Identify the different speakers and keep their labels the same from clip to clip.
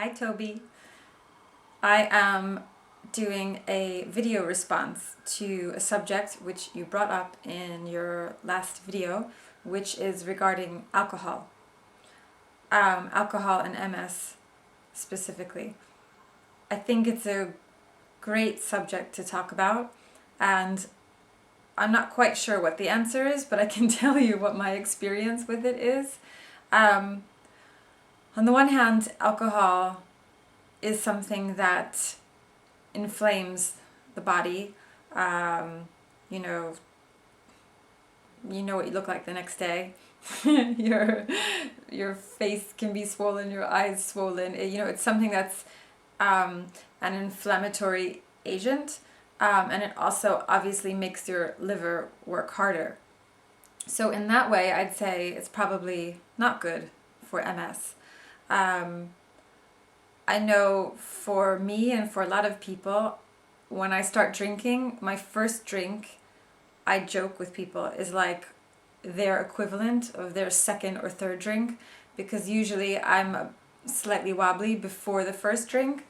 Speaker 1: Hi Toby. I am doing a video response to a subject which you brought up in your last video, which is regarding alcohol. Alcohol and MS specifically. I think it's a great subject to talk about, and I'm not quite sure what the answer is, but I can tell you what my experience with it is. On the one hand, alcohol is something that inflames the body. You know, you know what you look like the next day. your face can be swollen, your eyes swollen. It's something that's an inflammatory agent, and it also obviously makes your liver work harder. So in that way, I'd say it's probably not good for MS. I know for me and for a lot of people, when I start drinking, my first drink, I joke with people, is like their equivalent of their second or third drink, because usually I'm slightly wobbly before the first drink.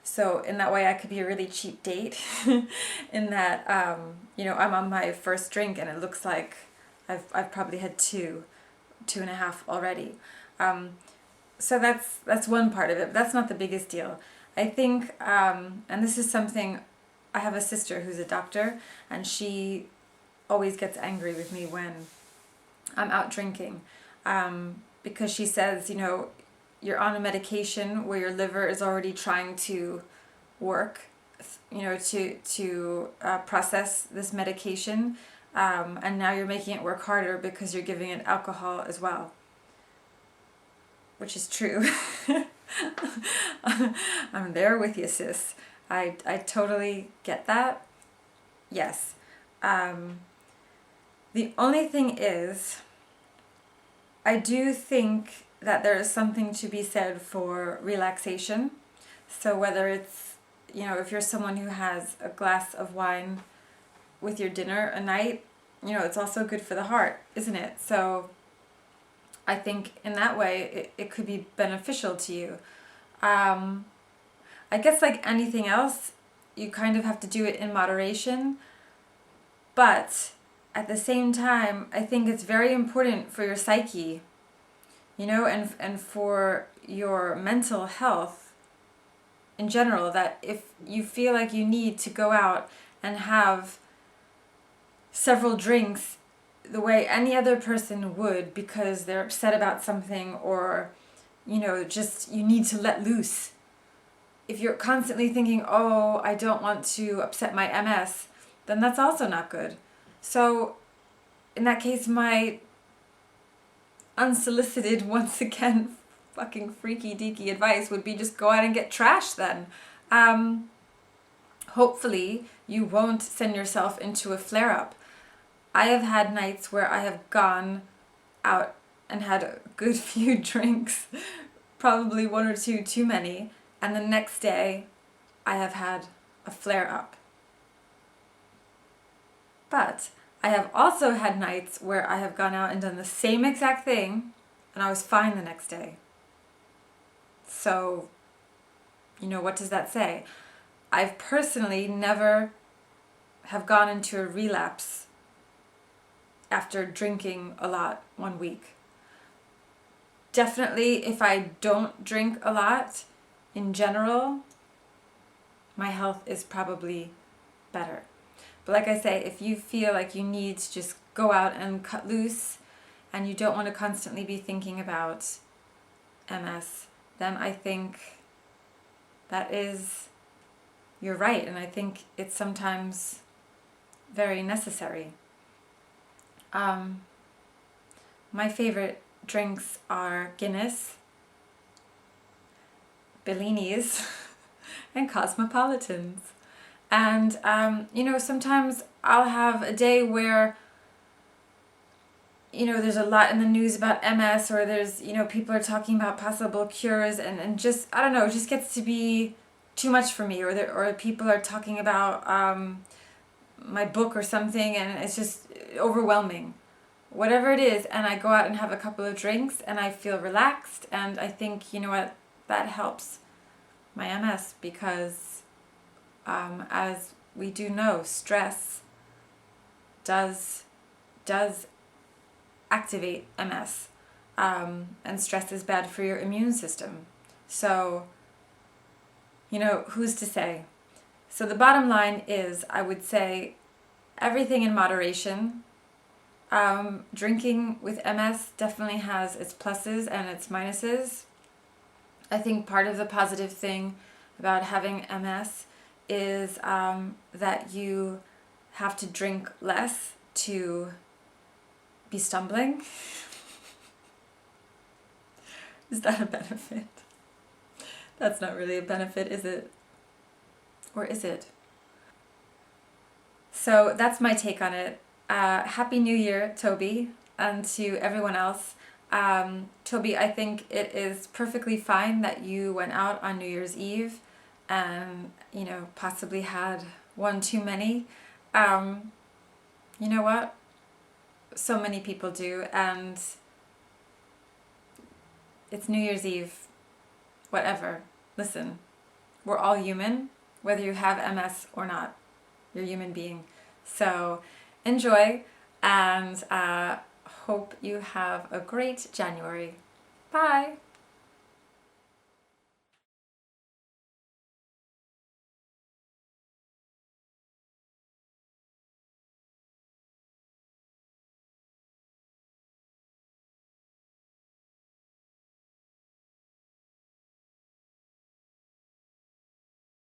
Speaker 1: So in that way I could be a really cheap date in that, I'm on my first drink and it looks like I've probably had two and a half already. So that's one part of it. But that's not the biggest deal. I think, and this is something, I have a sister who's a doctor, and she always gets angry with me when I'm out drinking, because she says, you're on a medication where your liver is already trying to work, to process this medication, and now you're making it work harder because you're giving it alcohol as well. Which is true. I'm there with you, sis. I totally get that. Yes. The only thing is, I do think that there is something to be said for relaxation. So whether it's, if you're someone who has a glass of wine with your dinner a night, it's also good for the heart, isn't it? So I think in that way it could be beneficial to you. I guess like anything else, you kind of have to do it in moderation. But at the same time, I think it's very important for your psyche, and for your mental health in general, that if you feel like you need to go out and have several drinks the way any other person would because they're upset about something, or just you need to let loose. If you're constantly thinking, oh, I don't want to upset my MS, then that's also not good. So in that case, my unsolicited, once again, fucking freaky deaky advice would be just go out and get trashed then. Hopefully you won't send yourself into a flare-up. I have had nights where I have gone out and had a good few drinks, probably one or two too many, and the next day I have had a flare-up. But I have also had nights where I have gone out and done the same exact thing and I was fine the next day. So, what does that say? I've personally never have gone into a relapse after drinking a lot one week. Definitely, if I don't drink a lot, in general, my health is probably better. But like I say, if you feel like you need to just go out and cut loose, and you don't want to constantly be thinking about MS, then I think you're right, and I think it's sometimes very necessary. My favorite drinks are Guinness, Bellinis, and Cosmopolitans. And, sometimes I'll have a day where, there's a lot in the news about MS, or there's, people are talking about possible cures, and just, I don't know, it just gets to be too much for me, or people are talking about my book or something, and it's just overwhelming. Whatever it is, and I go out and have a couple of drinks, and I feel relaxed, and I think, you know what, that helps my MS, because as we do know, stress does activate MS, and stress is bad for your immune system. So, who's to say? So the bottom line is, I would say everything in moderation. Drinking with MS definitely has its pluses and its minuses. I think part of the positive thing about having MS is that you have to drink less to be stumbling. Is that a benefit? That's not really a benefit, is it? Or is it? So that's my take on it. Happy New Year, Toby, and to everyone else. Toby, I think it is perfectly fine that you went out on New Year's Eve and, possibly had one too many. You know what? So many people do, and it's New Year's Eve. Whatever. Listen, we're all human, whether you have MS or not. You're a human being. So enjoy, and hope you have a great January. Bye!